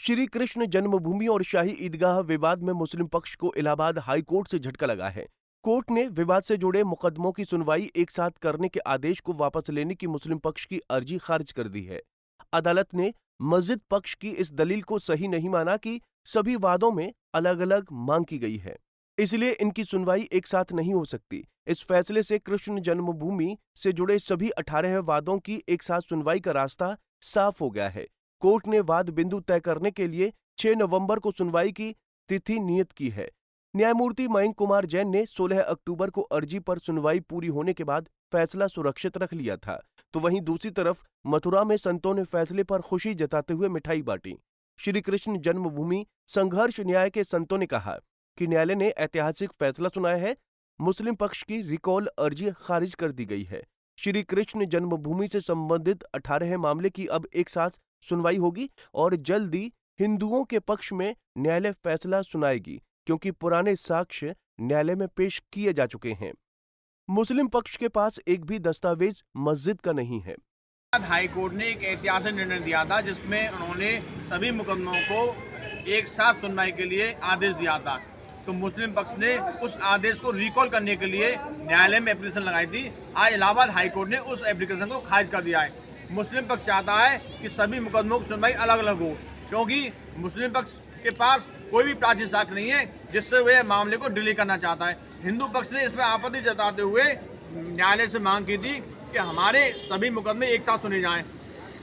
श्री कृष्ण जन्मभूमि और शाही ईदगाह विवाद में मुस्लिम पक्ष को इलाहाबाद हाई कोर्ट से झटका लगा है। कोर्ट ने विवाद से जुड़े मुकदमों की सुनवाई एक साथ करने के आदेश को वापस लेने की मुस्लिम पक्ष की अर्जी खारिज कर दी है। अदालत ने मस्जिद पक्ष की इस दलील को सही नहीं माना कि सभी वादों में अलग अलग मांग की गई है, इसलिए इनकी सुनवाई एक साथ नहीं हो सकती। इस फैसले से कृष्ण जन्मभूमि से जुड़े सभी 18 वादों की एक साथ सुनवाई का रास्ता साफ हो गया है। कोर्ट ने वाद बिंदु तय करने के लिए 6 नवंबर को सुनवाई की तिथि नियत की है। न्यायमूर्ति मयंक कुमार जैन ने 16 अक्टूबर को अर्जी पर सुनवाई पूरी होने के बाद फैसला सुरक्षित रख लिया था, तो वहीं दूसरी तरफ मथुरा में संतों ने फैसले पर खुशी जताते हुए मिठाई बांटी। श्री कृष्ण जन्मभूमि संघर्ष न्याय के संतों ने कहा कि न्यायालय ने ऐतिहासिक फैसला सुनाया है। मुस्लिम पक्ष की रिकॉल अर्जी खारिज कर दी गई है। श्री कृष्ण जन्मभूमि से संबंधित 18 मामले की अब एक साथ सुनवाई होगी और जल्दी हिंदुओं के पक्ष में न्यायालय फैसला सुनाएगी, क्योंकि पुराने साक्ष्य न्यायालय में पेश किए जा चुके हैं। मुस्लिम पक्ष के पास एक भी दस्तावेज मस्जिद का नहीं है। हाई कोर्ट ने एक ऐतिहासिक निर्णय दिया था, जिसमें उन्होंने सभी मुकदमों को एक साथ सुनवाई के लिए आदेश दिया था। तो मुस्लिम पक्ष ने उस आदेश को रिकॉल करने के लिए न्यायालय में एप्लीकेशन लगाई थी। आज इलाहाबाद हाई कोर्ट ने उस एप्लीकेशन को खारिज कर दिया है। मुस्लिम पक्ष चाहता है कि सभी मुकदमों की सुनवाई अलग अलग हो, क्योंकि मुस्लिम पक्ष के पास कोई भी प्राचीन साक्ष्य नहीं है जिससे वह मामले को डिले करना चाहता है। हिंदू पक्ष ने इसमें आपत्ति जताते हुए न्यायालय से मांग की थी कि हमारे सभी मुकदमे एक साथ सुने जाएं।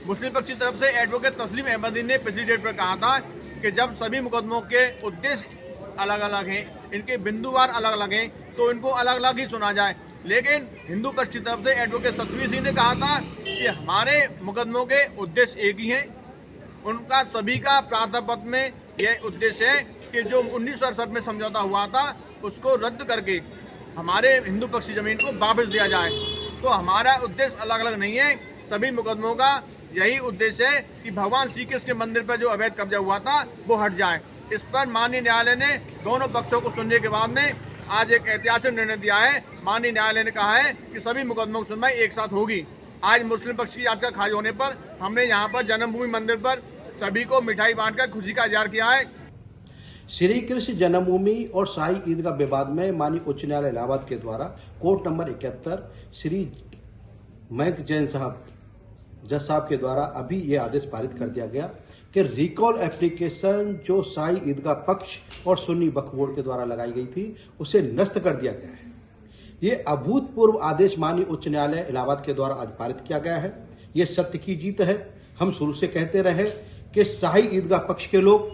मुस्लिम पक्ष की तरफ से एडवोकेट तस्लीम अहमदी ने पिछली डेट पर कहा था कि जब सभी मुकदमों के उद्देश्य अलग अलग हैं, इनके बिंदुवार अलग अलग हैं, तो इनको अलग अलग ही सुना जाए। लेकिन हिंदू पक्ष की तरफ से एडवोकेट सतवीर सिंह ने कहा था कि हमारे मुकदमों के उद्देश्य एक ही हैं। उनका सभी का प्रार्थना पत्र में यह उद्देश्य है कि जो 1968 में समझौता हुआ था उसको रद्द करके हमारे हिंदू पक्ष की जमीन को वापस दिया जाए। तो हमारा उद्देश्य अलग अलग नहीं है, सभी मुकदमों का यही उद्देश्य है कि भगवान श्री कृष्ण के मंदिर पर जो अवैध कब्जा हुआ था वो हट जाए। इस पर माननीय न्यायालय ने दोनों पक्षों को सुनने के बाद में आज एक ऐतिहासिक निर्णय दिया है। माननीय न्यायालय ने कहा है कि सभी मुकदमों की सुनवाई एक साथ होगी। आज मुस्लिम पक्ष की याचिका खारिज होने पर हमने यहाँ पर जन्मभूमि मंदिर पर सभी को मिठाई बांटकर खुशी का इजहार किया है। श्री कृष्ण जन्मभूमि और शाही ईदगाह विवाद में माननीय उच्च न्यायालय इलाहाबाद के द्वारा कोर्ट नंबर 71 श्री मयंक जैन साहब जज साहब के द्वारा अभी ये आदेश पारित कर दिया गया कि रिकॉल एप्लीकेशन जो शाही ईदगाह पक्ष और सुन्नी वक्फ बोर्ड के द्वारा लगाई गई थी उसे निरस्त कर दिया गया है। ये अभूतपूर्व आदेश माननीय उच्च न्यायालय इलाहाबाद के द्वारा आज पारित किया गया है। ये सत्य की जीत है। हम शुरू से कहते रहे कि शाही ईदगाह पक्ष के लोग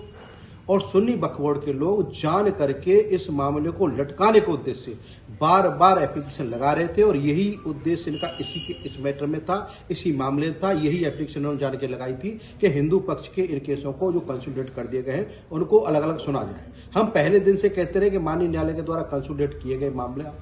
और सुन्नी वक्फ बोर्ड के लोग जान करके इस मामले को लटकाने के उद्देश्य से बार बार एप्लीकेशन लगा रहे थे और यही उद्देश्य इनका इस मैटर में था, इसी मामले में था। यही एप्लीकेशन उन्होंने जान के लगाई थी कि हिंदू पक्ष के इन केसों को जो कंसोलिडेट कर दिए गए हैं उनको अलग अलग सुना जाए। हम पहले दिन से कहते रहे कि माननीय न्यायालय के द्वारा कंसोलिडेट किए गए मामला,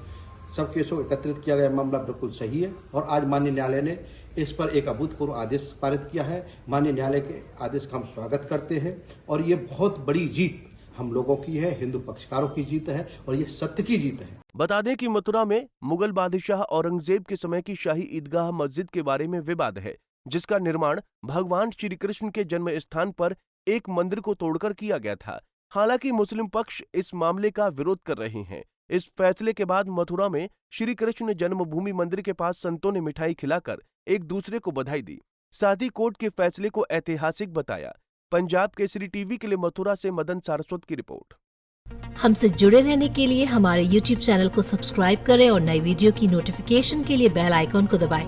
सब केसों को एकत्रित किया गया मामला बिल्कुल सही है और आज माननीय न्यायालय ने इस पर एक अभूतपूर्व आदेश पारित किया है। माननीय न्यायालय के आदेश का हम स्वागत करते हैं और ये बहुत बड़ी जीत हम लोगों की है, हिंदू पक्षकारों की जीत है और ये सत्य की जीत है। बता दें कि मथुरा में मुगल बादशाह औरंगजेब के समय की शाही ईदगाह मस्जिद के बारे में विवाद है, जिसका निर्माण भगवान श्री कृष्ण के जन्म स्थान पर एक मंदिर को तोड़कर किया गया था। हालांकि मुस्लिम पक्ष इस मामले का विरोध कर रहे हैं। इस फैसले के बाद मथुरा में श्री कृष्ण जन्मभूमि मंदिर के पास संतों ने मिठाई खिलाकर एक दूसरे को बधाई दी। साथ ही कोर्ट के फैसले को ऐतिहासिक बताया। पंजाब केसरी टीवी के लिए मथुरा से मदन सारस्वत की रिपोर्ट। हमसे जुड़े रहने के लिए हमारे YouTube चैनल को सब्सक्राइब करें और नई वीडियो की नोटिफिकेशन के लिए बेल आइकॉन को दबाएं।